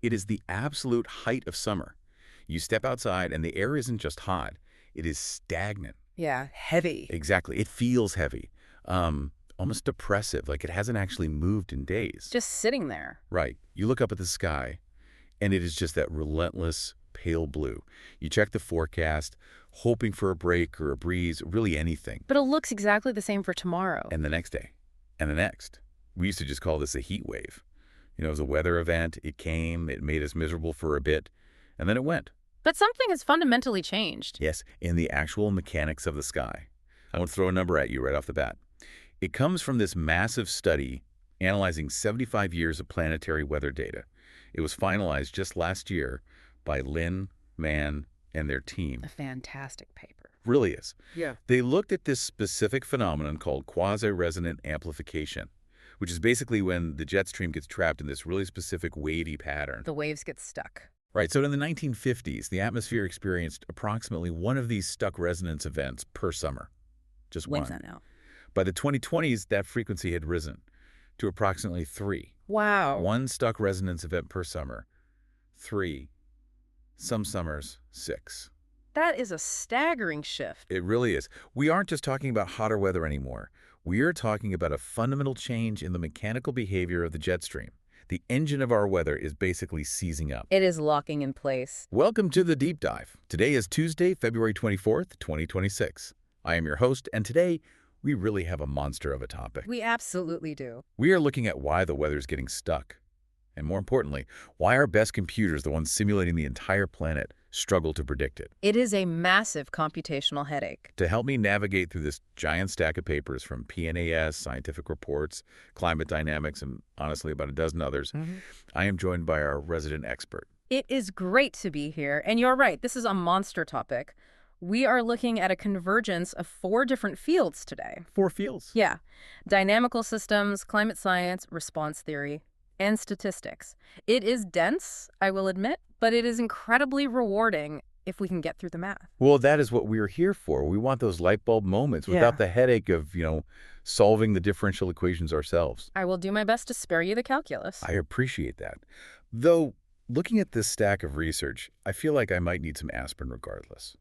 It is the absolute height of summer. You step outside and the air isn't just hot, it is stagnant. Yeah, heavy. Exactly. It feels heavy, almost depressive, like it hasn't actually moved in days. Just sitting there. Right. You look up at the sky, and it is just that relentless pale blue. You check the forecast, hoping for a break or a breeze, really anything. But it looks exactly the same for tomorrow. And the next day, and the next. We used to just call this a heat wave. It was a weather event. It came, it made us miserable for a bit, and then it went. But something has fundamentally changed. Yes, in the actual mechanics of the sky. I want to throw a number at you right off the bat. It comes from this massive study analyzing 75 years of planetary weather data. It was finalized just last year by Lin, Mann, and their team. A fantastic paper. Really is. Yeah. They looked at this specific phenomenon called quasi-resonant amplification, which is basically when the jet stream gets trapped in this really specific wavy pattern. The waves get stuck. Right, so in the 1950s, the atmosphere experienced approximately one of these stuck resonance events per summer. Just one. When's that now? By the 2020s, that frequency had risen to approximately 3. Wow. One stuck resonance event per summer. 3. Some summers, 6. That is a staggering shift. It really is. We aren't just talking about hotter weather anymore. We are talking about a fundamental change in the mechanical behavior of the jet stream. The engine of our weather is basically seizing up. It is locking in place. Welcome to the Deep Dive. Today is Tuesday, February 24th, 2026. I am your host, and today we really have a monster of a topic. We absolutely do. We are looking at why the weather's getting stuck. And more importantly, why our best computers, the ones simulating the entire planet, struggle to predict it. It is a massive computational headache. To help me navigate through this giant stack of papers from PNAS, Scientific Reports, Climate Dynamics, and honestly about a dozen others, I am joined by our resident expert. It is great to be here. And you're right, this is a monster topic. We are looking at a convergence of 4 different fields today. 4 fields? Yeah. Dynamical systems, climate science, response theory, and statistics. It is dense, I will admit, but it is incredibly rewarding if we can get through the math. Well, that is what we're here for. We want those light bulb moments without the headache of, solving the differential equations ourselves. I will do my best to spare you the calculus. I appreciate that. Though, looking at this stack of research, I feel like I might need some aspirin regardless.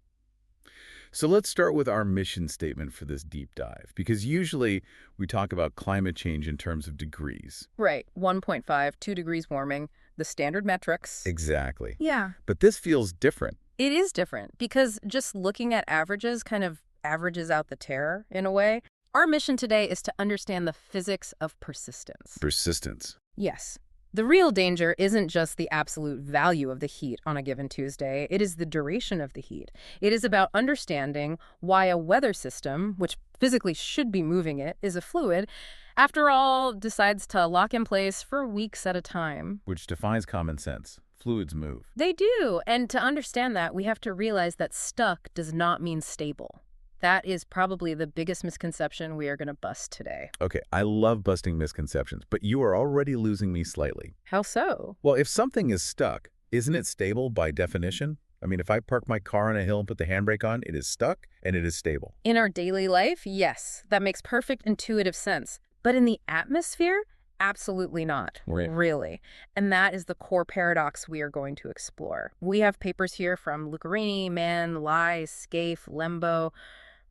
So let's start with our mission statement for this deep dive, because usually we talk about climate change in terms of degrees. Right, 1.5, 2 degrees warming, the standard metrics. Exactly. Yeah. But this feels different. It is different because just looking at averages kind of averages out the terror in a way. Our mission today is to understand the physics of persistence. Persistence. Yes. The real danger isn't just the absolute value of the heat on a given Tuesday. It is the duration of the heat. It is about understanding why a weather system, which physically should be moving it, is a fluid, after all, decides to lock in place for weeks at a time. Which defies common sense. Fluids move. They do. And to understand that, we have to realize that stuck does not mean stable. That is probably the biggest misconception we are going to bust today. Okay, I love busting misconceptions, but you are already losing me slightly. How so? Well, if something is stuck, isn't it stable by definition? I mean, if I park my car on a hill and put the handbrake on, it is stuck and it is stable. In our daily life, yes, that makes perfect intuitive sense. But in the atmosphere, absolutely not. Right. Really. And that is the core paradox we are going to explore. We have papers here from Lucarini, Mann, Lai, Scaife, Lembo.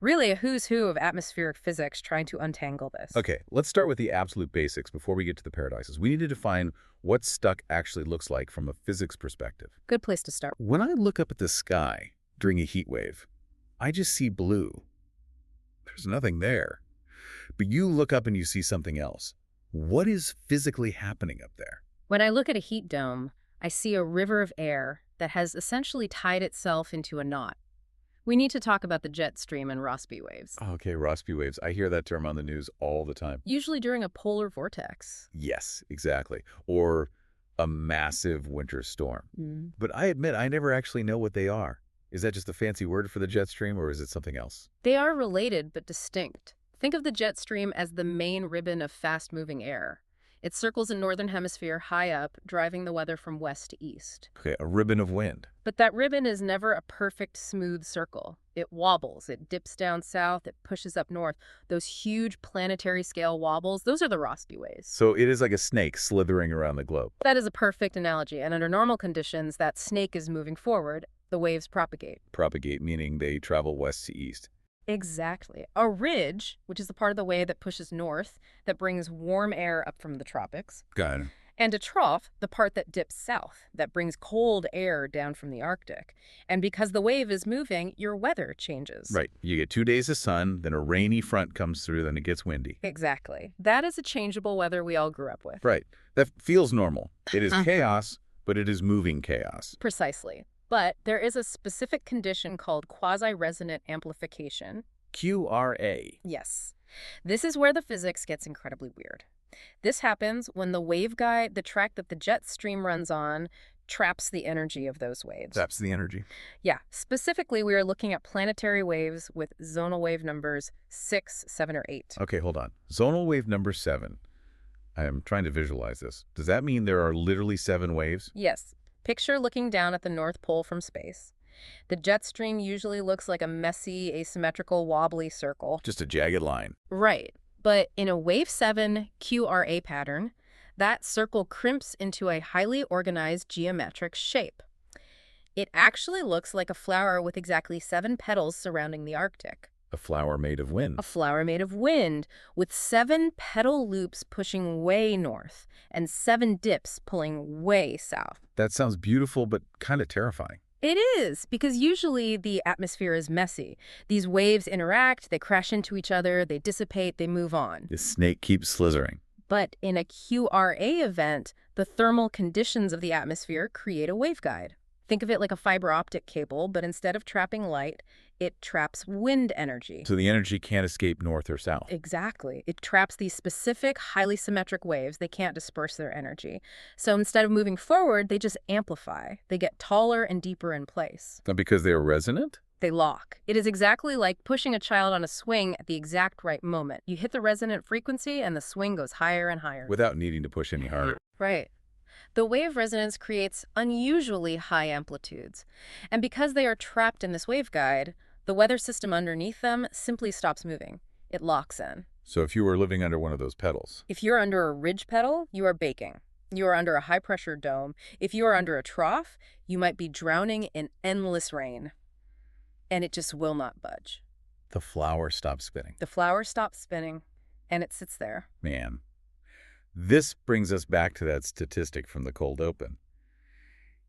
Really a who's who of atmospheric physics trying to untangle this. Okay, let's start with the absolute basics before we get to the paradoxes. We need to define what stuck actually looks like from a physics perspective. Good place to start. When I look up at the sky during a heat wave, I just see blue. There's nothing there. But you look up and you see something else. What is physically happening up there? When I look at a heat dome, I see a river of air that has essentially tied itself into a knot. We need to talk about the jet stream and Rossby waves. Okay, Rossby waves. I hear that term on the news all the time. Usually during a polar vortex. Yes, exactly. Or a massive winter storm. But I admit I never actually know what they are. Is that just a fancy word for the jet stream, or is it something else? They are related but distinct. Think of the jet stream as the main ribbon of fast-moving air. It circles in northern hemisphere high up, driving the weather from west to east. Okay, a ribbon of wind. But that ribbon is never a perfect, smooth circle. It wobbles, it dips down south, it pushes up north. Those huge planetary scale wobbles, those are the Rossby waves. So it is like a snake slithering around the globe. That is a perfect analogy, and under normal conditions, that snake is moving forward. The waves propagate. Propagate, meaning they travel west to east. Exactly. A ridge, which is the part of the wave that pushes north, that brings warm air up from the tropics. Got it. And a trough, the part that dips south, that brings cold air down from the Arctic. And because the wave is moving, your weather changes. Right. You get 2 days of sun, then a rainy front comes through, then it gets windy. Exactly. That is a changeable weather we all grew up with. Right. That feels normal. It is chaos, but it is moving chaos. Precisely. But there is a specific condition called quasi-resonant amplification. QRA. Yes. This is where the physics gets incredibly weird. This happens when the waveguide, the track that the jet stream runs on, traps the energy of those waves. That's the energy. Yeah. Specifically, we are looking at planetary waves with zonal wave numbers 6, 7, or 8. Okay, hold on. Zonal wave number 7. I am trying to visualize this. Does that mean there are literally 7 waves? Yes. Picture looking down at the North Pole from space. The jet stream usually looks like a messy, asymmetrical, wobbly circle. Just a jagged line. Right. But in a wave 7 QRA pattern, that circle crimps into a highly organized geometric shape. It actually looks like a flower with exactly 7 petals surrounding the Arctic. A flower made of wind. A flower made of wind, with 7 petal loops pushing way north and 7 dips pulling way south. That sounds beautiful, but kind of terrifying. It is, because usually the atmosphere is messy. These waves interact, they crash into each other, they dissipate, they move on. This snake keeps slithering. But in a QRA event, the thermal conditions of the atmosphere create a waveguide. Think of it like a fiber optic cable, but instead of trapping light, it traps wind energy. So the energy can't escape north or south. Exactly. It traps these specific, highly symmetric waves. They can't disperse their energy. So instead of moving forward, they just amplify. They get taller and deeper in place. Not because they are resonant? They lock. It is exactly like pushing a child on a swing at the exact right moment. You hit the resonant frequency and the swing goes higher and higher. Without needing to push any harder. Right. The wave resonance creates unusually high amplitudes. And because they are trapped in this waveguide, the weather system underneath them simply stops moving. It locks in. So if you were living under one of those pedals. If you're under a ridge pedal, you are baking. You are under a high-pressure dome. If you are under a trough, you might be drowning in endless rain. And it just will not budge. The flower stops spinning. The flower stops spinning, and it sits there. Man. This brings us back to that statistic from the cold open.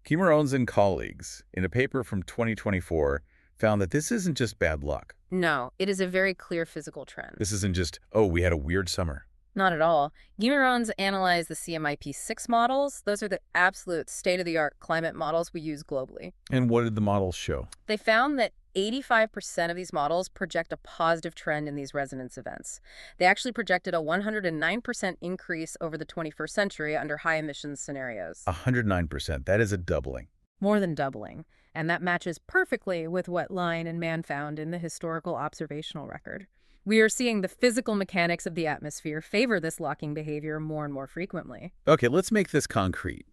Quimeron's and colleagues, in a paper from 2024, found that this isn't just bad luck. No, it is a very clear physical trend. This isn't just, oh, we had a weird summer. Not at all. Quimeron's analyzed the CMIP6 models. Those are the absolute state-of-the-art climate models we use globally. And what did the models show? They found that 85% of these models project a positive trend in these resonance events. They actually projected a 109% increase over the 21st century under high emissions scenarios. 109%. That is a doubling. More than doubling. And that matches perfectly with what Line and Mann found in the historical observational record. We are seeing the physical mechanics of the atmosphere favor this locking behavior more and more frequently. Okay, let's make this concrete.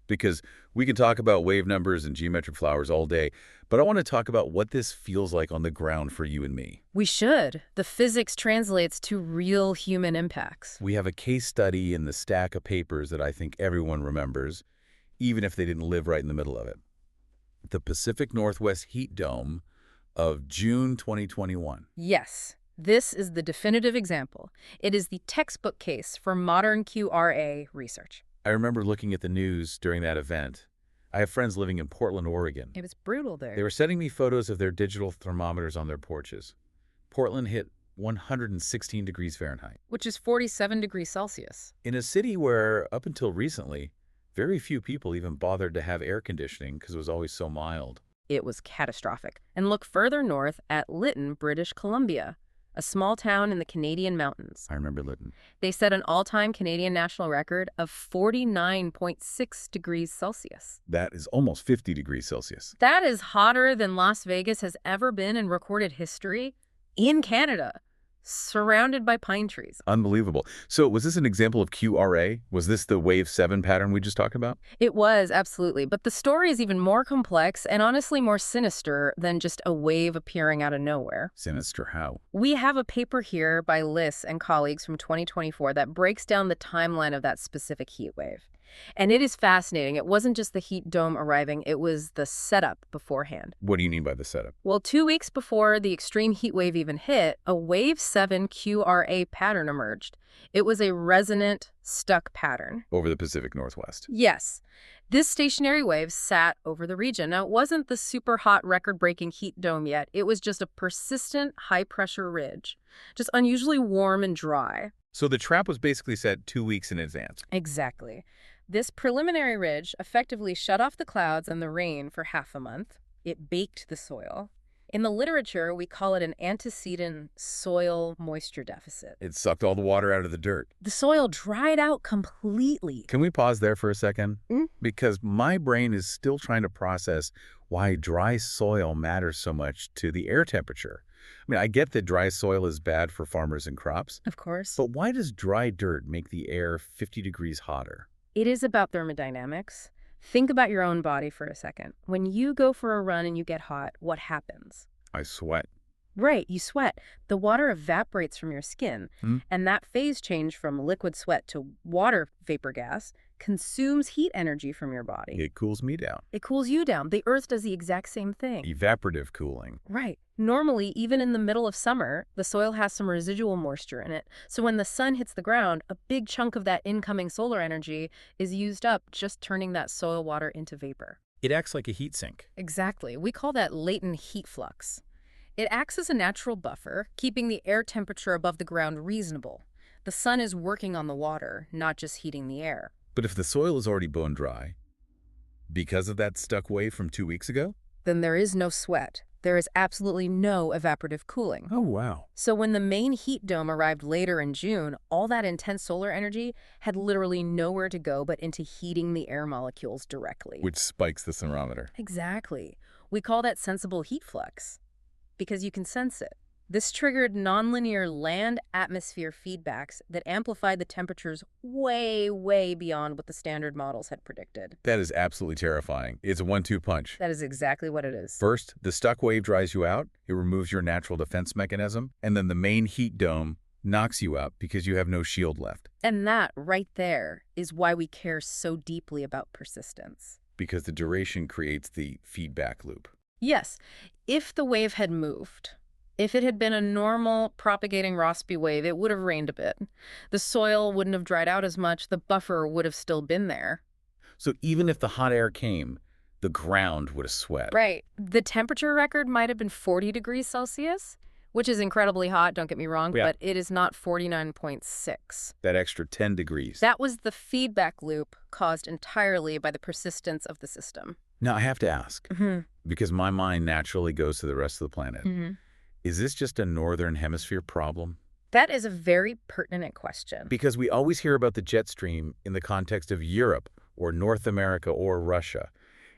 Because we can talk about wave numbers and geometric flowers all day, but I want to talk about what this feels like on the ground for you and me. We should. The physics translates to real human impacts. We have a case study in the stack of papers that I think everyone remembers, even if they didn't live right in the middle of it. The Pacific Northwest Heat Dome of June 2021. Yes. This is the definitive example. It is the textbook case for modern QRA research. I remember looking at the news during that event. I have friends living in Portland, Oregon. It was brutal there. They were sending me photos of their digital thermometers on their porches. Portland hit 116 degrees Fahrenheit. Which is 47 degrees Celsius. In a city where, up until recently, very few people even bothered to have air conditioning because it was always so mild. It was catastrophic. And look further north at Lytton, British Columbia, a small town in the Canadian mountains. I remember Lytton. They set an all-time Canadian national record of 49.6 degrees Celsius. That is almost 50 degrees Celsius. That is hotter than Las Vegas has ever been in recorded history in Canada. surrounded by pine trees. Unbelievable. So was this an example of QRA? Was this the Wave 7 pattern we just talked about? It was, absolutely. But the story is even more complex and honestly more sinister than just a wave appearing out of nowhere. Sinister how? We have a paper here by Liss and colleagues from 2024 that breaks down the timeline of that specific heat wave. And it is fascinating. It wasn't just the heat dome arriving, it was the setup beforehand. What do you mean by the setup? Well, 2 weeks before the extreme heat wave even hit, a Wave 7 QRA pattern emerged. It was a resonant, stuck pattern. Over the Pacific Northwest. Yes. This stationary wave sat over the region. Now, it wasn't the super hot record-breaking heat dome yet. It was just a persistent high-pressure ridge, just unusually warm and dry. So the trap was basically set 2 weeks in advance. Exactly. This preliminary ridge effectively shut off the clouds and the rain for half a month. It baked the soil. In the literature, we call it an antecedent soil moisture deficit. It sucked all the water out of the dirt. The soil dried out completely. Can we pause there for a second? Mm? Because my brain is still trying to process why dry soil matters so much to the air temperature. I mean, I get that dry soil is bad for farmers and crops, Of course. but why does dry dirt make the air 50 degrees hotter? It is about thermodynamics. Think about your own body for a second. When you go for a run and you get hot, what happens? I sweat. Right, you sweat. The water evaporates from your skin, and that phase change from liquid sweat to water vapor gas consumes heat energy from your body. It cools me down. It cools you down. The Earth does the exact same thing. Evaporative cooling. Right. Normally, even in the middle of summer, the soil has some residual moisture in it. So when the sun hits the ground, a big chunk of that incoming solar energy is used up, just turning that soil water into vapor. It acts like a heat sink. Exactly. We call that latent heat flux. It acts as a natural buffer, keeping the air temperature above the ground reasonable. The sun is working on the water, not just heating the air. But if the soil is already bone dry, because of that stuck wave from 2 weeks ago? Then there is no sweat. There is absolutely no evaporative cooling. Oh, wow. So when the main heat dome arrived later in June, all that intense solar energy had literally nowhere to go but into heating the air molecules directly. Which spikes the thermometer. Exactly. We call that sensible heat flux because you can sense it. This triggered nonlinear land-atmosphere feedbacks that amplified the temperatures way, way beyond what the standard models had predicted. That is absolutely terrifying. It's a 1-2 punch. That is exactly what it is. First, the stuck wave dries you out. It removes your natural defense mechanism. And then the main heat dome knocks you out because you have no shield left. And that, right there, is why we care so deeply about persistence. Because the duration creates the feedback loop. Yes, if the wave had moved, if it had been a normal propagating Rossby wave, it would have rained a bit. The soil wouldn't have dried out as much. The buffer would have still been there. So even if the hot air came, the ground would have sweat. Right. The temperature record might have been 40 degrees Celsius, which is incredibly hot, don't get me wrong, Yeah. but it is not 49.6. That extra 10 degrees. That was the feedback loop caused entirely by the persistence of the system. Now, I have to ask, because my mind naturally goes to the rest of the planet. Is this just a northern hemisphere problem? That is a very pertinent question. Because we always hear about the jet stream in the context of Europe or North America or Russia.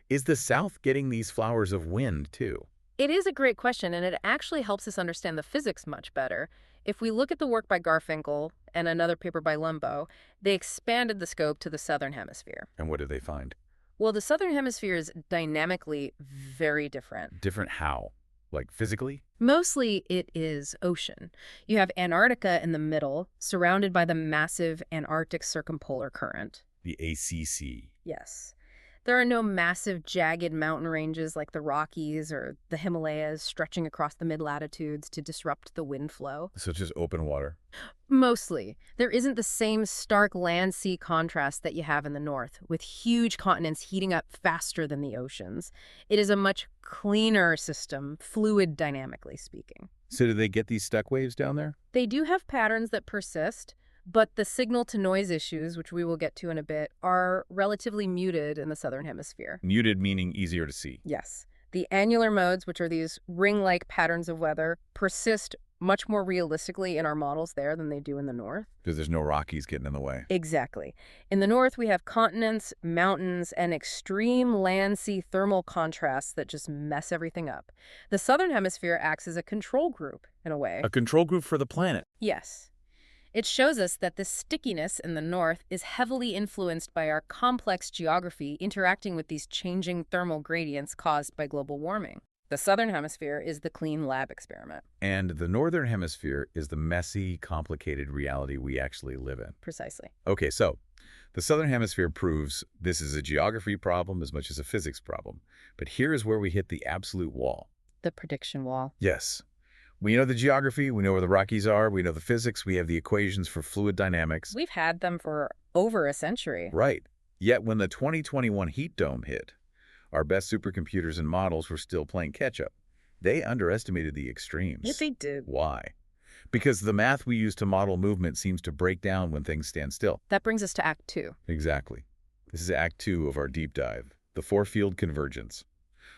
Is the South getting these flowers of wind, too? It is a great question, and it actually helps us understand the physics much better. If we look at the work by Garfinkel and another paper by Lumbo, they expanded the scope to the southern hemisphere. And what did they find? Well, the southern hemisphere is dynamically very different. Different how? Like physically? Mostly it is ocean. You have Antarctica in the middle, surrounded by the massive Antarctic Circumpolar Current. The ACC. Yes. There are no massive jagged mountain ranges like the Rockies or the Himalayas stretching across the mid-latitudes to disrupt the wind flow. So it's just open water. Mostly. There isn't the same stark land-sea contrast that you have in the north, with huge continents heating up faster than the oceans. It is a much cleaner system, fluid dynamically speaking. So do they get these stuck waves down there? They do have patterns that persist, but the signal-to-noise issues, which we will get to in a bit, are relatively muted in the southern hemisphere. Muted meaning easier to see. Yes. The annular modes, which are these ring-like patterns of weather, persist much more realistically in our models there than they do in the north. Because there's no Rockies getting in the way. Exactly. In the north, we have continents, mountains, and extreme land-sea thermal contrasts that just mess everything up. The southern hemisphere acts as a control group, in a way. A control group for the planet. Yes. It shows us that the stickiness in the north is heavily influenced by our complex geography interacting with these changing thermal gradients caused by global warming. The southern hemisphere is the clean lab experiment. And the northern hemisphere is the messy, complicated reality we actually live in. Precisely. Okay, so the southern hemisphere proves this is a geography problem as much as a physics problem. But here is where we hit the absolute wall. The prediction wall. Yes. We know the geography, we know where the Rockies are, we know the physics, we have the equations for fluid dynamics. We've had them for over a century. Right. Yet when the 2021 heat dome hit, our best supercomputers and models were still playing catch-up. They underestimated the extremes. Yes, they did. Why? Because the math we use to model movement seems to break down when things stand still. That brings us to Act 2. Exactly. This is Act 2 of our deep dive, the four-field convergence.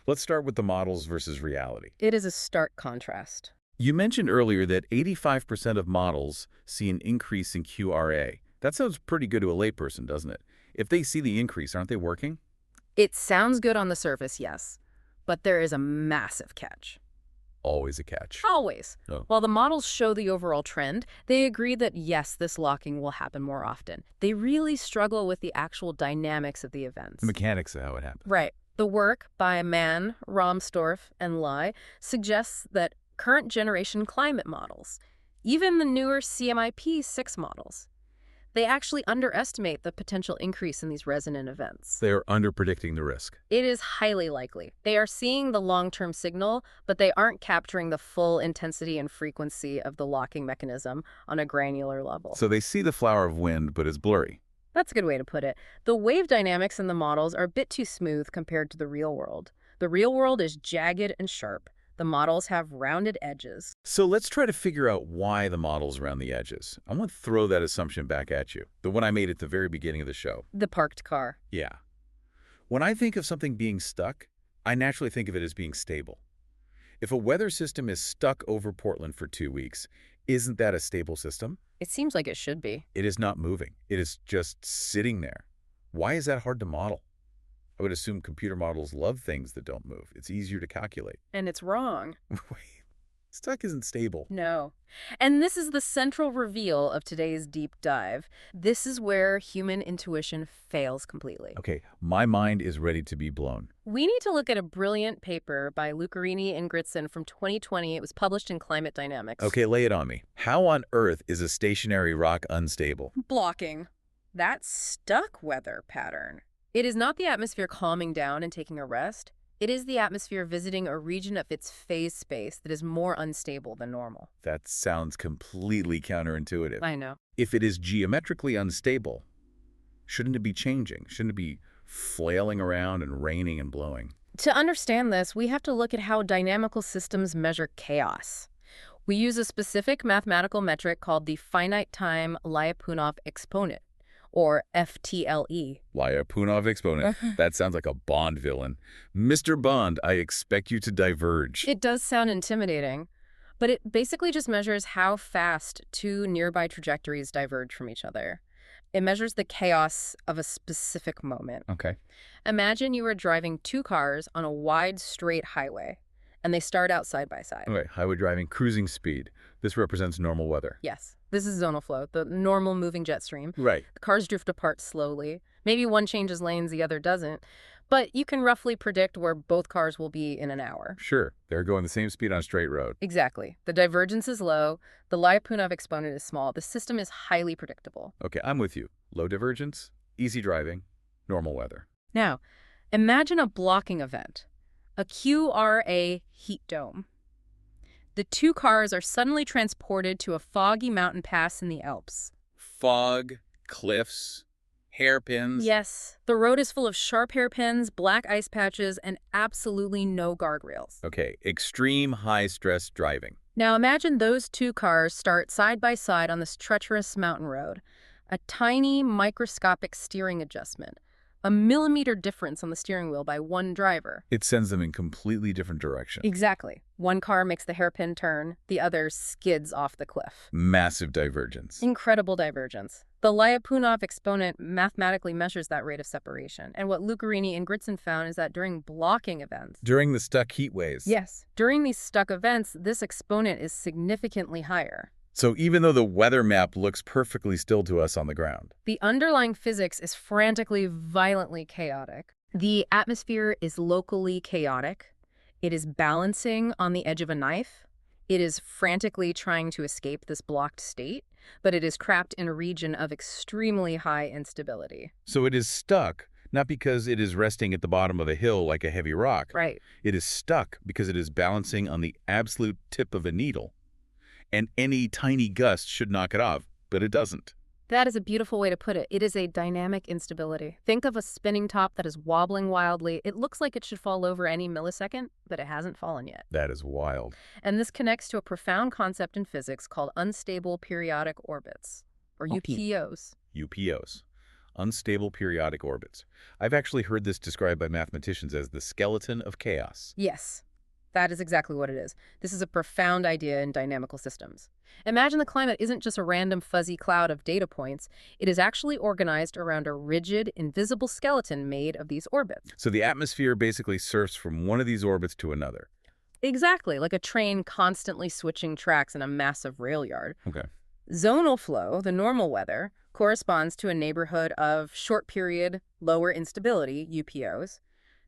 Let's start with the models versus reality. It is a stark contrast. You mentioned earlier that 85% of models see an increase in QRA. That sounds pretty good to a layperson, doesn't it? If they see the increase, aren't they working? It sounds good on the surface, yes. But there is a massive catch. Always a catch. Always. Oh. While the models show the overall trend, they agree that yes, this locking will happen more often. They really struggle with the actual dynamics of the events. The mechanics of how it happens. Right. The work by Mann, Rahmstorf, and Lai suggests that current generation climate models, even the newer CMIP-6 models, they actually underestimate the potential increase in these resonant events. They are under-predicting the risk. It is highly likely. They are seeing the long-term signal, but they aren't capturing the full intensity and frequency of the locking mechanism on a granular level. So they see the flower of wind, but it's blurry. That's a good way to put it. The wave dynamics in the models are a bit too smooth compared to the real world. The real world is jagged and sharp. The models have rounded edges. So let's try to figure out why the model's around the edges. I want to throw that assumption back at you, the one I made at the very beginning of the show. The parked car. Yeah. When I think of something being stuck, I naturally think of it as being stable. If a weather system is stuck over Portland for 2 weeks, isn't that a stable system? It seems like it should be. It is not moving. It is just sitting there. Why is that hard to model? I would assume computer models love things that don't move. It's easier to calculate. And it's wrong. Wait, stuck isn't stable. No. And this is the central reveal of today's deep dive. This is where human intuition fails completely. Okay, my mind is ready to be blown. We need to look at a brilliant paper by Lucarini and Gritson from 2020. It was published in Climate Dynamics. Okay, lay it on me. How on earth is a stationary rock unstable? Blocking. That stuck weather pattern. It is not the atmosphere calming down and taking a rest. It is the atmosphere visiting a region of its phase space that is more unstable than normal. That sounds completely counterintuitive. I know. If it is geometrically unstable, shouldn't it be changing? Shouldn't it be flailing around and raining and blowing? To understand this, we have to look at how dynamical systems measure chaos. We use a specific mathematical metric called the finite time Lyapunov exponent, or FTLE. Lyapunov exponent. That sounds like a Bond villain. Mr. Bond, I expect you to diverge. It does sound intimidating, but it basically just measures how fast two nearby trajectories diverge from each other. It measures the chaos of a specific moment. Okay. Imagine you are driving two cars on a wide, straight highway, and they start out side by side. Okay, highway driving, cruising speed. This represents normal weather. Yes. This is zonal flow, the normal moving jet stream. Right. The cars drift apart slowly. Maybe one changes lanes, the other doesn't. But you can roughly predict where both cars will be in an hour. Sure. They're going the same speed on a straight road. Exactly. The divergence is low. The Lyapunov exponent is small. The system is highly predictable. Okay, I'm with you. Low divergence, easy driving, normal weather. Now, imagine a blocking event, a QRA heat dome. The two cars are suddenly transported to a foggy mountain pass in the Alps. Fog, cliffs, hairpins. Yes, the road is full of sharp hairpins, black ice patches, and absolutely no guardrails. Okay, extreme high-stress driving. Now imagine those two cars start side by side on this treacherous mountain road. A tiny, microscopic steering adjustment. A millimeter difference on the steering wheel by one driver. It sends them in completely different directions. Exactly. One car makes the hairpin turn, the other skids off the cliff. Massive divergence. Incredible divergence. The Lyapunov exponent mathematically measures that rate of separation. And what Lucarini and Gritson found is that during blocking events... During the stuck heat waves. Yes. During these stuck events, this exponent is significantly higher. So even though the weather map looks perfectly still to us on the ground, the underlying physics is frantically, violently chaotic. The atmosphere is locally chaotic. It is balancing on the edge of a knife. It is frantically trying to escape this blocked state, but it is trapped in a region of extremely high instability. So it is stuck, not because it is resting at the bottom of a hill like a heavy rock. Right. It is stuck because it is balancing on the absolute tip of a needle. And any tiny gust should knock it off, but it doesn't. That is a beautiful way to put it. It is a dynamic instability. Think of a spinning top that is wobbling wildly. It looks like it should fall over any millisecond, but it hasn't fallen yet. That is wild. And this connects to a profound concept in physics called unstable periodic orbits, or UPOs. UPOs. Unstable periodic orbits. I've actually heard this described by mathematicians as the skeleton of chaos. Yes. That is exactly what it is. This is a profound idea in dynamical systems. Imagine the climate isn't just a random fuzzy cloud of data points. It is actually organized around a rigid, invisible skeleton made of these orbits. So the atmosphere basically surfs from one of these orbits to another. Exactly, like a train constantly switching tracks in a massive rail yard. Okay. Zonal flow, the normal weather, corresponds to a neighborhood of short-period, lower instability, UPOs,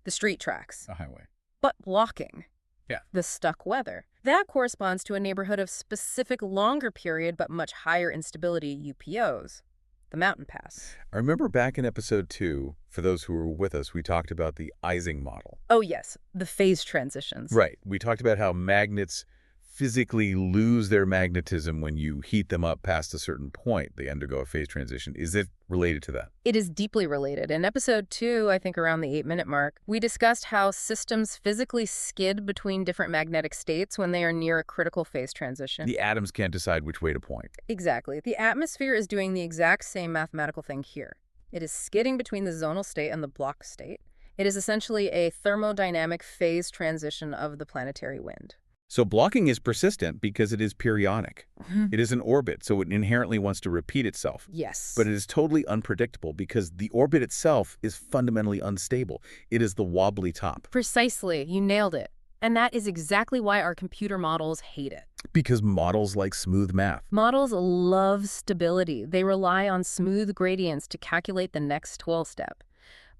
the street tracks. A highway. But blocking. Yeah. The stuck weather. That corresponds to a neighborhood of specific longer period but much higher instability UPOs, the mountain pass. I remember back in episode 2, for those who were with us, we talked about the Ising model. Oh yes, the phase transitions. Right. We talked about how magnets physically lose their magnetism when you heat them up past a certain point. They undergo a phase transition. Is it related to that? It is deeply related. In episode 2, I think around the 8-minute mark, we discussed how systems physically skid between different magnetic states when they are near a critical phase transition. The atoms can't decide which way to point. Exactly. The atmosphere is doing the exact same mathematical thing here. It is skidding between the zonal state and the block state. It is essentially a thermodynamic phase transition of the planetary wind. So blocking is persistent because it is periodic. It is an orbit, so it inherently wants to repeat itself. Yes. But it is totally unpredictable because the orbit itself is fundamentally unstable. It is the wobbly top. Precisely. You nailed it. And that is exactly why our computer models hate it. Because models like smooth math. Models love stability. They rely on smooth gradients to calculate the next 12 step.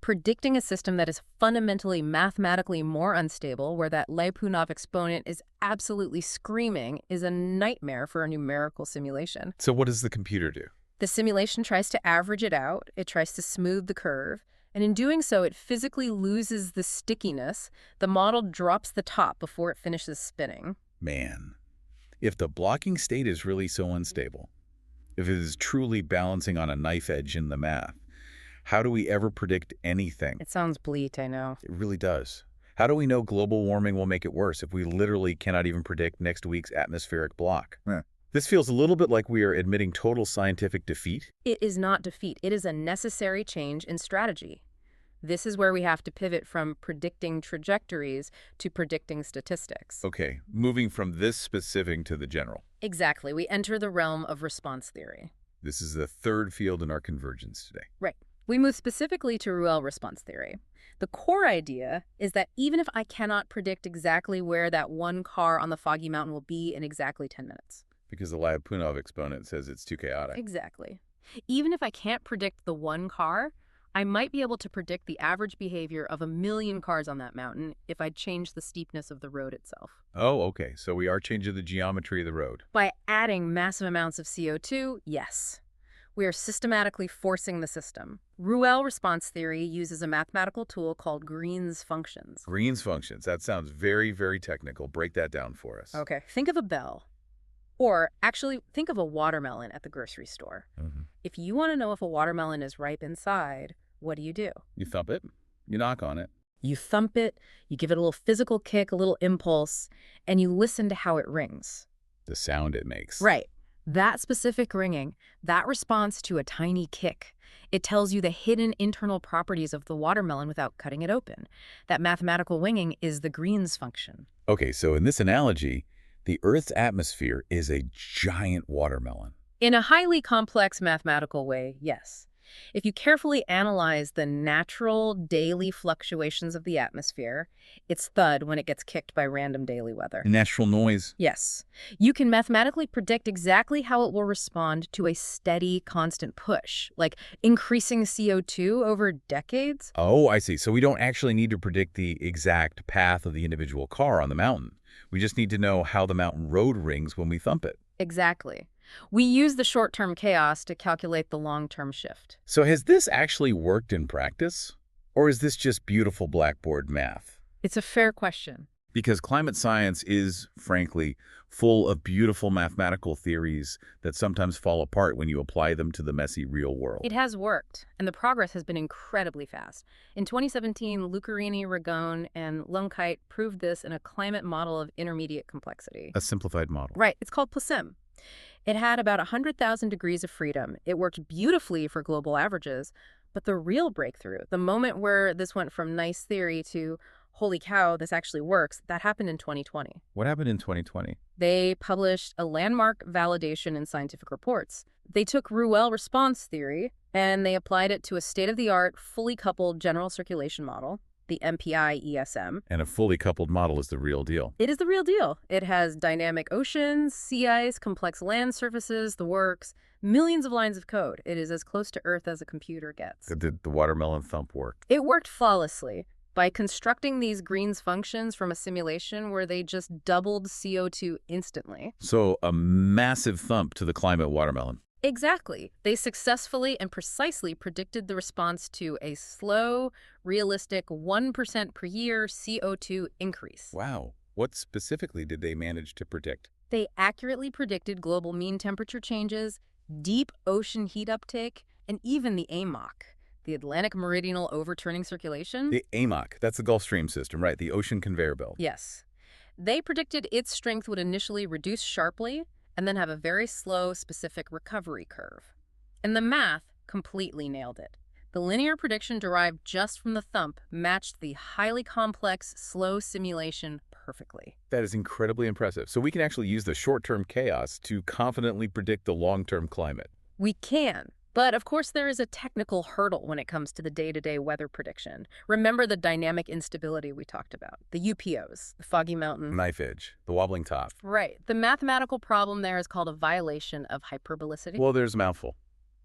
Predicting a system that is fundamentally mathematically more unstable, where that Lyapunov exponent is absolutely screaming, is a nightmare for a numerical simulation. So what does the computer do? The simulation tries to average it out. It tries to smooth the curve. And in doing so, it physically loses the stickiness. The model drops the top before it finishes spinning. Man, if the blocking state is really so unstable, if it is truly balancing on a knife edge in the math, how do we ever predict anything? It sounds bleak, I know. It really does. How do we know global warming will make it worse if we literally cannot even predict next week's atmospheric block? This feels a little bit like we are admitting total scientific defeat. It is not defeat. It is a necessary change in strategy. This is where we have to pivot from predicting trajectories to predicting statistics. Okay, moving from this specific to the general. Exactly. We enter the realm of response theory. This is the third field in our convergence today. Right. We move specifically to Ruelle response theory. The core idea is that even if I cannot predict exactly where that one car on the foggy mountain will be in exactly 10 minutes. Because the Lyapunov exponent says it's too chaotic. Exactly. Even if I can't predict the one car, I might be able to predict the average behavior of 1 million cars on that mountain if I change the steepness of the road itself. Oh, okay. So we are changing the geometry of the road. By adding massive amounts of CO2, yes. We are systematically forcing the system. Ruelle response theory uses a mathematical tool called Green's functions. Green's functions. That sounds very, very technical. Break that down for us. Okay. Think of a bell. Or actually, think of a watermelon at the grocery store. If you want to know if a watermelon is ripe inside, what do? You thump it. You knock on it. You thump it, you give it a little physical kick, a little impulse, and you listen to how it rings. The sound it makes. Right. That specific ringing, that response to a tiny kick, It tells you the hidden internal properties of the watermelon without cutting it open. That mathematical winging is the Green's function. Okay, so in this analogy, the Earth's atmosphere is a giant watermelon. In a highly complex mathematical way, yes. If you carefully analyze the natural daily fluctuations of the atmosphere, it's thud when it gets kicked by random daily weather. Natural noise. Yes. You can mathematically predict exactly how it will respond to a steady, constant push, like increasing CO2 over decades. Oh, I see. So we don't actually need to predict the exact path of the individual car on the mountain. We just need to know how the mountain road rings when we thump it. Exactly. We use the short-term chaos to calculate the long-term shift. So has this actually worked in practice? Or is this just beautiful blackboard math? It's a fair question. Because climate science is, frankly, full of beautiful mathematical theories that sometimes fall apart when you apply them to the messy real world. It has worked, and the progress has been incredibly fast. In 2017, Lucarini, Ragone, and Lunkite proved this in a climate model of intermediate complexity. A simplified model. Right, it's called PLACIM. It had about 100,000 degrees of freedom. It worked beautifully for global averages, but the real breakthrough, the moment where this went from nice theory to holy cow, this actually works, that happened in 2020. What happened in 2020? They published a landmark validation in Scientific Reports. They took Ruelle response theory and they applied it to a state-of-the-art, fully coupled general circulation model, the MPI-ESM. And a fully coupled model is the real deal. It is the real deal. It has dynamic oceans, sea ice, complex land surfaces, the works, millions of lines of code. It is as close to Earth as a computer gets. Did the watermelon thump work? It worked flawlessly by constructing these Green's functions from a simulation where they just doubled CO2 instantly. So a massive thump to the climate watermelon. Exactly. They successfully and precisely predicted the response to a slow, realistic 1% per year CO2 increase. Wow. What specifically did they manage to predict? They accurately predicted global mean temperature changes, deep ocean heat uptake, and even the AMOC, the Atlantic Meridional Overturning Circulation. The AMOC, that's the Gulf Stream system, right? The ocean conveyor belt. Yes. They predicted its strength would initially reduce sharply and then have a very slow, specific recovery curve. And the math completely nailed it. The linear prediction derived just from the thump matched the highly complex, slow simulation perfectly. That is incredibly impressive. So we can actually use the short-term chaos to confidently predict the long-term climate. We can. But of course, there is a technical hurdle when it comes to the day-to-day weather prediction. Remember the dynamic instability we talked about, the UPOs, the foggy mountain. Knife edge, the wobbling top. Right. The mathematical problem there is called a violation of hyperbolicity. Well, there's a mouthful.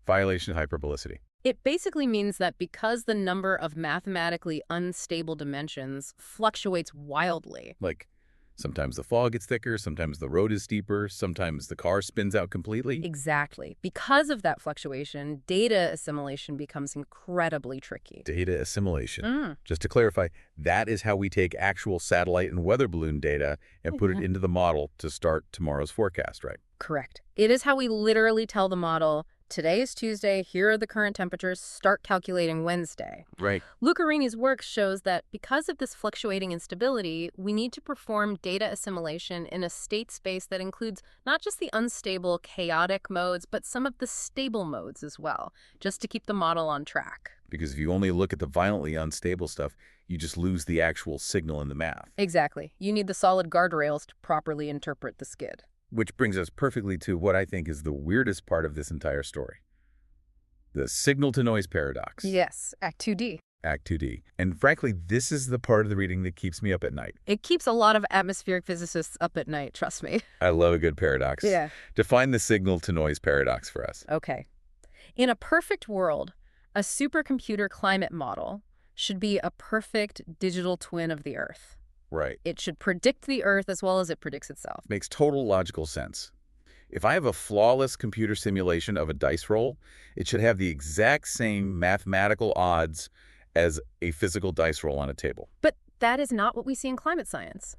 Violation of hyperbolicity. It basically means that because the number of mathematically unstable dimensions fluctuates wildly. Like, sometimes the fog gets thicker, sometimes the road is steeper, sometimes the car spins out completely. Exactly. Because of that fluctuation, data assimilation becomes incredibly tricky. Data assimilation. Just to clarify, that is how we take actual satellite and weather balloon data and put it into the model to start tomorrow's forecast, right? Correct. It is how we literally tell the model, today is Tuesday, here are the current temperatures, start calculating Wednesday. Right. Lucarini's work shows that because of this fluctuating instability, we need to perform data assimilation in a state space that includes not just the unstable, chaotic modes, but some of the stable modes as well, just to keep the model on track. Because if you only look at the violently unstable stuff, you just lose the actual signal in the math. Exactly. You need the solid guardrails to properly interpret the skid. Which brings us perfectly to what I think is the weirdest part of this entire story. The signal-to-noise paradox. Yes, Act 2D. Act 2D. And frankly, this is the part of the reading that keeps me up at night. It keeps a lot of atmospheric physicists up at night, trust me. I love a good paradox. Yeah. Define the signal-to-noise paradox for us. Okay. In a perfect world, a supercomputer climate model should be a perfect digital twin of the Earth. Right. It should predict the Earth as well as it predicts itself. Makes total logical sense. If I have a flawless computer simulation of a dice roll, it should have the exact same mathematical odds as a physical dice roll on a table. But that is not what we see in climate science.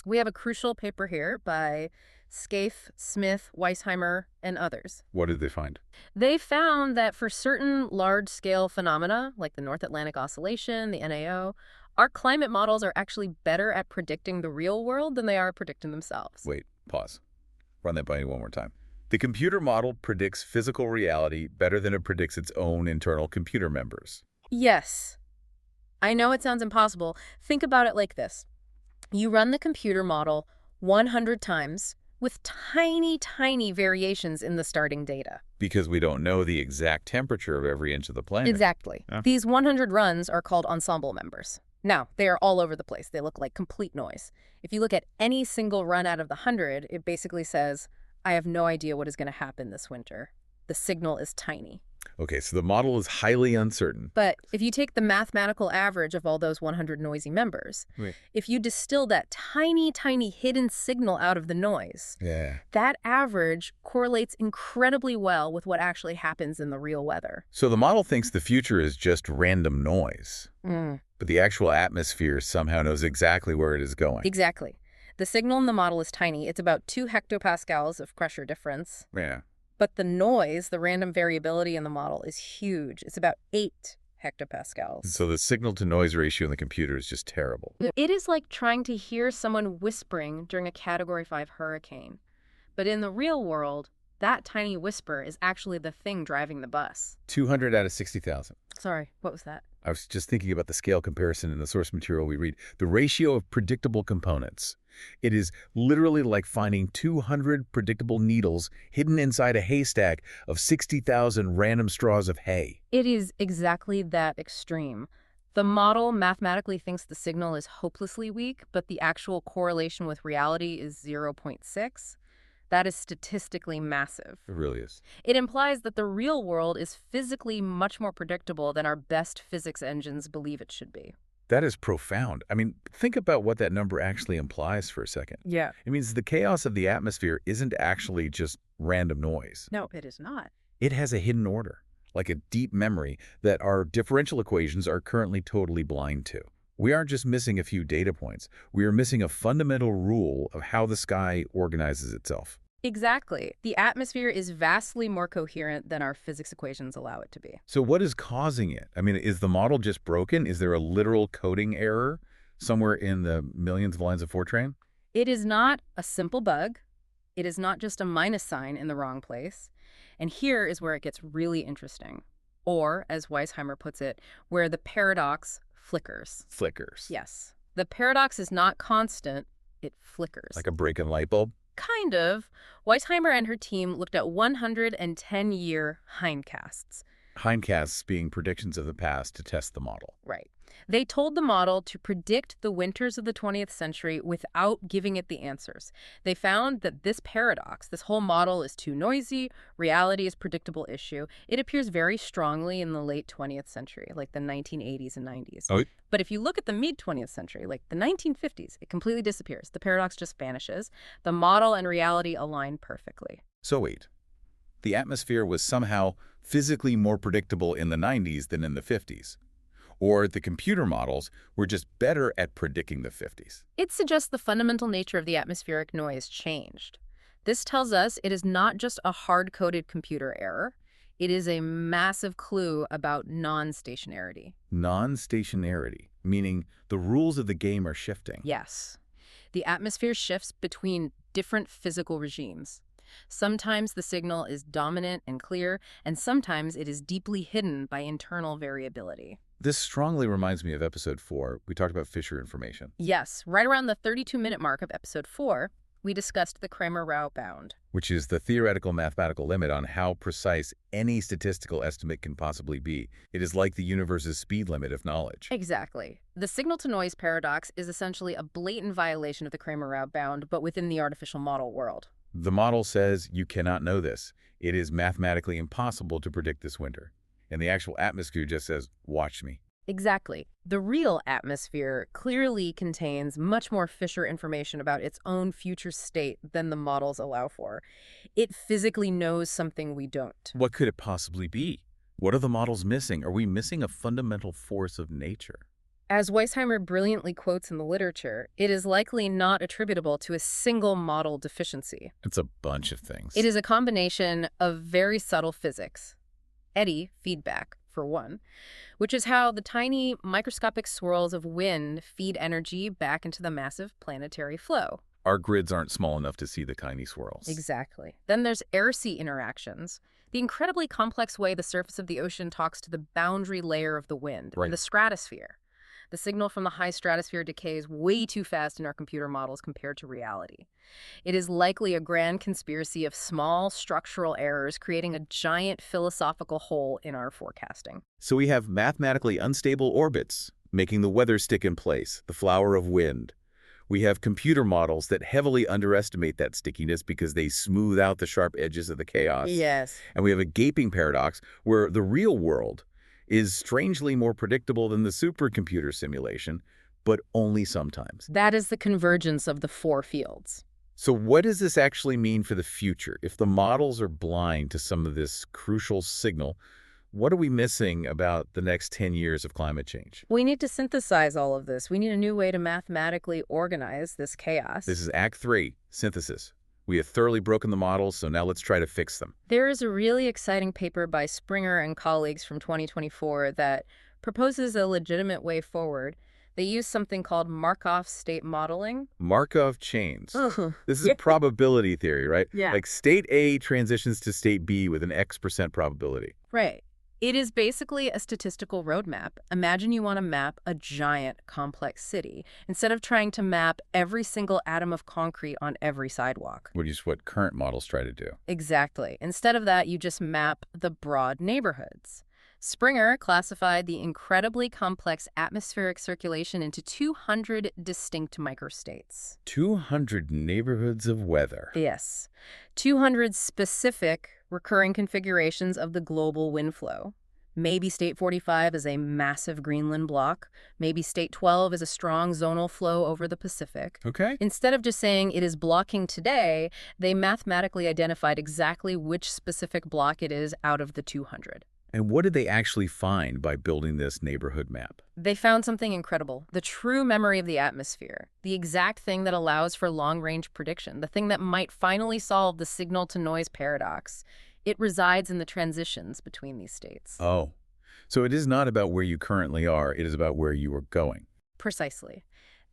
We have a crucial paper here by Scaife, Smith, Weisheimer, and others. What did they find? They found that for certain large-scale phenomena, like the North Atlantic Oscillation, the NAO, our climate models are actually better at predicting the real world than they are at predicting themselves. Wait, pause. Run that by me one more time. The computer model predicts physical reality better than it predicts its own internal computer members. Yes. I know it sounds impossible. Think about it like this. You run the computer model 100 times with tiny, tiny variations in the starting data. Because we don't know the exact temperature of every inch of the planet. Exactly. Yeah. These 100 runs are called ensemble members. Now, they are all over the place. They look like complete noise. If you look at any single run out of the 100, it basically says, I have no idea what is going to happen this winter. The signal is tiny. Okay, so the model is highly uncertain. But if you take the mathematical average of all those 100 noisy members, Right. if you distill that tiny, tiny hidden signal out of the noise, Yeah. that average correlates incredibly well with what actually happens in the real weather. So the model thinks the future is just random noise, but the actual atmosphere somehow knows exactly where it is going. Exactly. The signal in the model is tiny. It's about 2 hectopascals of pressure difference. Yeah. But the noise, the random variability in the model, is huge. It's about 8 hectopascals. So the signal-to-noise ratio in the computer is just terrible. It is like trying to hear someone whispering during a Category 5 hurricane. But in the real world, that tiny whisper is actually the thing driving the bus. 200 out of 60,000. Sorry, what was that? I was just thinking about the scale comparison in the source material we read. The ratio of predictable components. It is literally like finding 200 predictable needles hidden inside a haystack of 60,000 random straws of hay. It is exactly that extreme. The model mathematically thinks the signal is hopelessly weak, but the actual correlation with reality is 0.6. That is statistically massive. It really is. It implies that the real world is physically much more predictable than our best physics engines believe it should be. That is profound. I mean, think about what that number actually implies for a second. Yeah. It means the chaos of the atmosphere isn't actually just random noise. No, it is not. It has a hidden order, like a deep memory that our differential equations are currently totally blind to. We aren't just missing a few data points. We are missing a fundamental rule of how the sky organizes itself. Exactly. The atmosphere is vastly more coherent than our physics equations allow it to be. So what is causing it? I mean, is the model just broken? Is there a literal coding error somewhere in the millions of lines of Fortran? It is not a simple bug. It is not just a minus sign in the wrong place. And here is where it gets really interesting. Or, as Weisheimer puts it, where the paradox flickers. Flickers. Yes. The paradox is not constant, it flickers. Like a break-in light bulb? Kind of. Weisheimer and her team looked at 110-year hindcasts. Hindcasts being predictions of the past to test the model. Right. They told the model to predict the winters of the 20th century without giving it the answers. They found that this paradox, this whole model is too noisy, reality is predictable issue. It appears very strongly in the late 20th century, like the 1980s and 90s. Oh. But if you look at the mid-20th century, like the 1950s, it completely disappears. The paradox just vanishes. The model and reality align perfectly. So wait, the atmosphere was somehow physically more predictable in the 90s than in the 50s. Or the computer models were just better at predicting the 50s. It suggests the fundamental nature of the atmospheric noise changed. This tells us it is not just a hard-coded computer error. It is a massive clue about non-stationarity. Non-stationarity, meaning the rules of the game are shifting. Yes. The atmosphere shifts between different physical regimes. Sometimes the signal is dominant and clear, and sometimes it is deeply hidden by internal variability. This strongly reminds me of episode 4. We talked about Fisher information. Yes, right around the 32-minute mark of episode 4, we discussed the Kramer-Rao bound, which is the theoretical mathematical limit on how precise any statistical estimate can possibly be. It is like the universe's speed limit of knowledge. Exactly. The signal-to-noise paradox is essentially a blatant violation of the Kramer-Rao bound, but within the artificial model world. The model says you cannot know this. It is mathematically impossible to predict this winter. And the actual atmosphere just says, watch me. Exactly. The real atmosphere clearly contains much more Fisher information about its own future state than the models allow for. It physically knows something we don't. What could it possibly be? What are the models missing? Are we missing a fundamental force of nature? As Weisheimer brilliantly quotes in the literature, it is likely not attributable to a single model deficiency. It's a bunch of things. It is a combination of very subtle physics. Eddy feedback, for one, which is how the tiny microscopic swirls of wind feed energy back into the massive planetary flow. Our grids aren't small enough to see the tiny swirls. Exactly. Then there's air-sea interactions, the incredibly complex way the surface of the ocean talks to the boundary layer of the wind, Right. and the stratosphere. The signal from the high stratosphere decays way too fast in our computer models compared to reality. It is likely a grand conspiracy of small structural errors creating a giant philosophical hole in our forecasting. So we have mathematically unstable orbits, making the weather stick in place, the flower of wind. We have computer models that heavily underestimate that stickiness because they smooth out the sharp edges of the chaos. Yes. And we have a gaping paradox where the real world is strangely more predictable than the supercomputer simulation, but only sometimes. That is the convergence of the four fields. So what does this actually mean for the future? If the models are blind to some of this crucial signal, what are we missing about the next 10 years of climate change? We need to synthesize all of this. We need a new way to mathematically organize this chaos. This is Act 3, synthesis. We have thoroughly broken the models, so now let's try to fix them. There is a really exciting paper by Springer and colleagues from 2024 that proposes a legitimate way forward. They use something called Markov state modeling. Markov chains. Ugh. This is probability theory, right? Yeah. Like state A transitions to state B with an X% probability. Right. It is basically a statistical roadmap. Imagine you want to map a giant, complex city instead of trying to map every single atom of concrete on every sidewalk. Which is what current models try to do. Exactly. Instead of that, you just map the broad neighborhoods. Springer classified the incredibly complex atmospheric circulation into 200 distinct microstates. 200 neighborhoods of weather. Yes. 200 specific recurring configurations of the global wind flow. Maybe state 45 is a massive Greenland block. Maybe state 12 is a strong zonal flow over the Pacific. Okay. Instead of just saying it is blocking today, they mathematically identified exactly which specific block it is out of the 200. And what did they actually find by building this neighborhood map? They found something incredible, the true memory of the atmosphere, the exact thing that allows for long-range prediction, the thing that might finally solve the signal-to-noise paradox. It resides in the transitions between these states. Oh, so it is not about where you currently are, it is about where you are going. Precisely.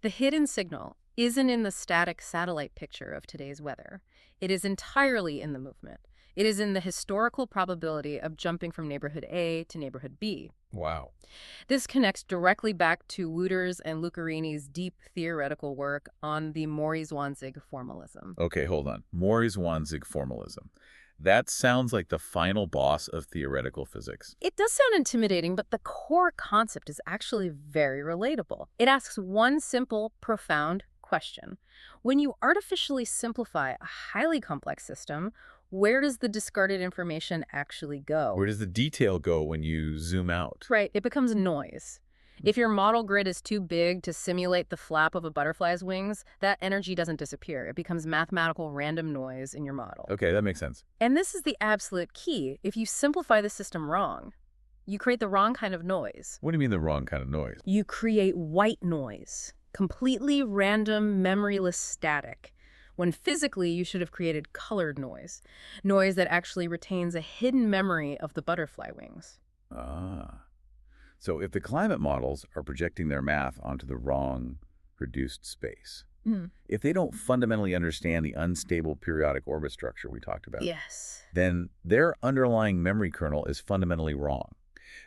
The hidden signal isn't in the static satellite picture of today's weather. It is entirely in the movement. It is in the historical probability of jumping from neighborhood A to neighborhood B. Wow. This connects directly back to Wooter's and Lucarini's deep theoretical work on the Maury-Zwanzig formalism. Okay, hold on. Maury-Zwanzig formalism. That sounds like the final boss of theoretical physics. It does sound intimidating, but the core concept is actually very relatable. It asks one simple, profound question. When you artificially simplify a highly complex system, where does the discarded information actually go? Where does the detail go when you zoom out? Right, it becomes noise. If your model grid is too big to simulate the flap of a butterfly's wings, that energy doesn't disappear. It becomes mathematical random noise in your model. Okay, that makes sense. And this is the absolute key. If you simplify the system wrong, you create the wrong kind of noise. What do you mean the wrong kind of noise? You create white noise, completely random, memoryless static, when physically you should have created colored noise, noise that actually retains a hidden memory of the butterfly wings. Ah. So if the climate models are projecting their math onto the wrong reduced space, if they don't fundamentally understand the unstable periodic orbit structure we talked about, Yes. then their underlying memory kernel is fundamentally wrong.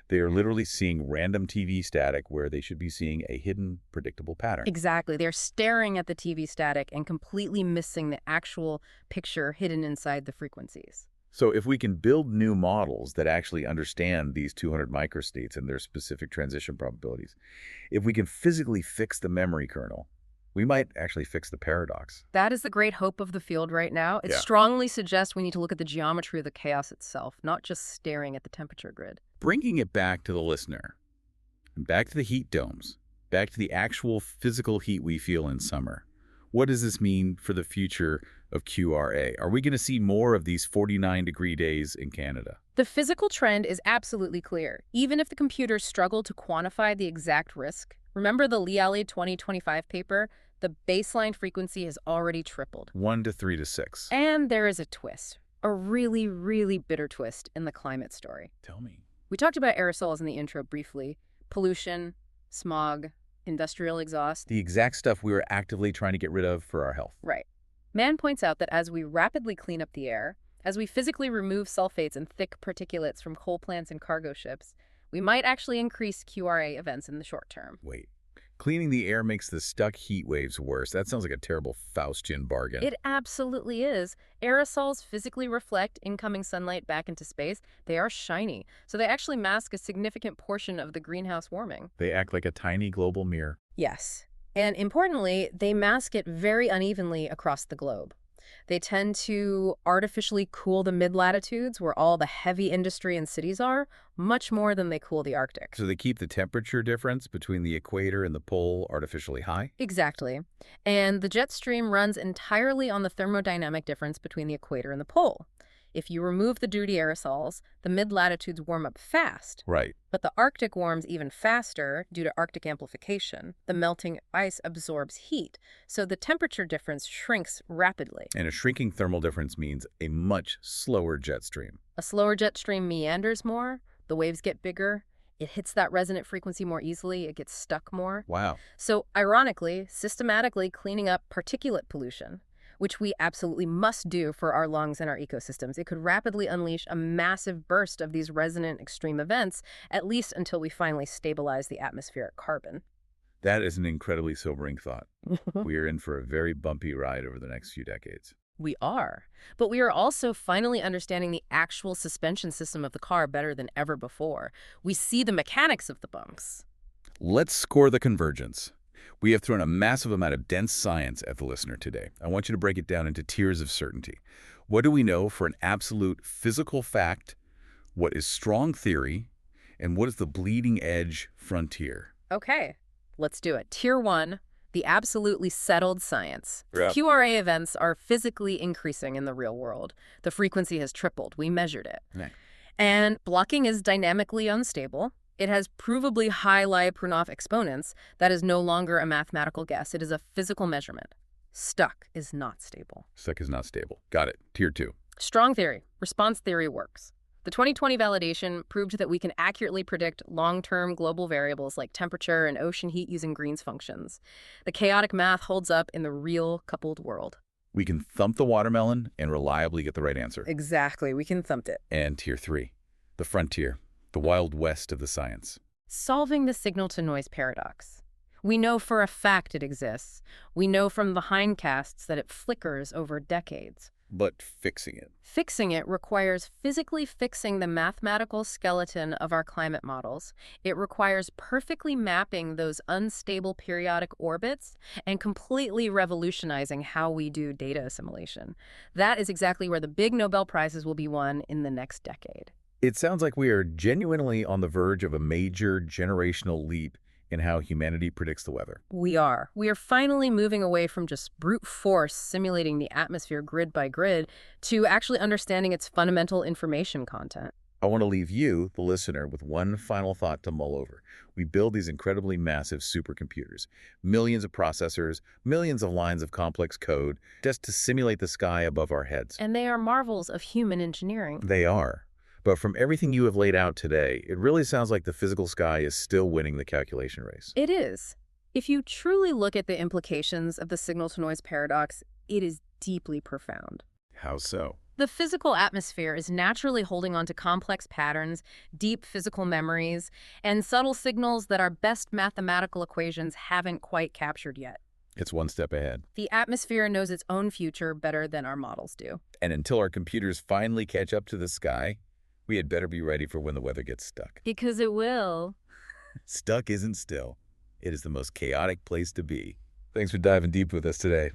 They are literally seeing random TV static where they should be seeing a hidden, predictable pattern. Exactly. They're staring at the TV static and completely missing the actual picture hidden inside the frequencies. So if we can build new models that actually understand these 200 microstates and their specific transition probabilities, if we can physically fix the memory kernel, we might actually fix the paradox. That is the great hope of the field right now. It Yeah. strongly suggests we need to look at the geometry of the chaos itself, not just staring at the temperature grid. Bringing it back to the listener, and back to the heat domes, back to the actual physical heat we feel in summer. What does this mean for the future of QRA? Are we going to see more of these 49-degree days in Canada? The physical trend is absolutely clear. Even if the computers struggle to quantify the exact risk, remember the Liali 2025 paper? The baseline frequency has already tripled. 1 to 3 to 6. And there is a twist, a really, really bitter twist in the climate story. Tell me. We talked about aerosols in the intro briefly. Pollution, smog, industrial exhaust. The exact stuff we were actively trying to get rid of for our health. Right. Mann points out that as we rapidly clean up the air, as we physically remove sulfates and thick particulates from coal plants and cargo ships, we might actually increase QRA events in the short term. Wait. Cleaning the air makes the stuck heat waves worse. That sounds like a terrible Faustian bargain. It absolutely is. Aerosols physically reflect incoming sunlight back into space. They are shiny, so they actually mask a significant portion of the greenhouse warming. They act like a tiny global mirror. Yes. And importantly, they mask it very unevenly across the globe. They tend to artificially cool the mid-latitudes where all the heavy industry and cities are, much more than they cool the Arctic. So they keep the temperature difference between the equator and the pole artificially high? Exactly. And the jet stream runs entirely on the thermodynamic difference between the equator and the pole. If you remove the dirty aerosols, the mid-latitudes warm up fast. Right. But the Arctic warms even faster due to Arctic amplification. The melting ice absorbs heat, so the temperature difference shrinks rapidly. And a shrinking thermal difference means a much slower jet stream. A slower jet stream meanders more, the waves get bigger, it hits that resonant frequency more easily, it gets stuck more. Wow. So, ironically, systematically cleaning up particulate pollution, which we absolutely must do for our lungs and our ecosystems, it could rapidly unleash a massive burst of these resonant extreme events, at least until we finally stabilize the atmospheric carbon. That is an incredibly sobering thought. We are in for a very bumpy ride over the next few decades. We are. But we are also finally understanding the actual suspension system of the car better than ever before. We see the mechanics of the bunks. Let's score the convergence. We have thrown a massive amount of dense science at the listener today. I want you to break it down into tiers of certainty. What do we know for an absolute physical fact? What is strong theory? And what is the bleeding edge frontier? Okay, let's do it. Tier 1, the absolutely settled science. Yeah. QRA events are physically increasing in the real world. The frequency has tripled. We measured it. Right. And blocking is dynamically unstable. It has provably high Lyapunov exponents. That is no longer a mathematical guess. It is a physical measurement. Stuck is not stable. Stuck is not stable. Got it. Tier 2. Strong theory. Response theory works. The 2020 validation proved that we can accurately predict long-term global variables like temperature and ocean heat using Green's functions. The chaotic math holds up in the real coupled world. We can thump the watermelon and reliably get the right answer. Exactly. We can thump it. And Tier 3. The frontier. The wild west of the science. Solving the signal-to-noise paradox. We know for a fact it exists. We know from the hindcasts that it flickers over decades. But fixing it. Fixing it requires physically fixing the mathematical skeleton of our climate models. It requires perfectly mapping those unstable periodic orbits and completely revolutionizing how we do data assimilation. That is exactly where the big Nobel Prizes will be won in the next decade. It sounds like we are genuinely on the verge of a major generational leap in how humanity predicts the weather. We are. We are finally moving away from just brute force simulating the atmosphere grid by grid to actually understanding its fundamental information content. I want to leave you, the listener, with one final thought to mull over. We build these incredibly massive supercomputers, millions of processors, millions of lines of complex code, just to simulate the sky above our heads. And they are marvels of human engineering. They are. But from everything you have laid out today, it really sounds like the physical sky is still winning the calculation race. It is. If you truly look at the implications of the signal-to-noise paradox, it is deeply profound. How so? The physical atmosphere is naturally holding on to complex patterns, deep physical memories, and subtle signals that our best mathematical equations haven't quite captured yet. It's one step ahead. The atmosphere knows its own future better than our models do. And until our computers finally catch up to the sky, we had better be ready for when the weather gets stuck. Because it will. Stuck isn't still. It is the most chaotic place to be. Thanks for diving deep with us today.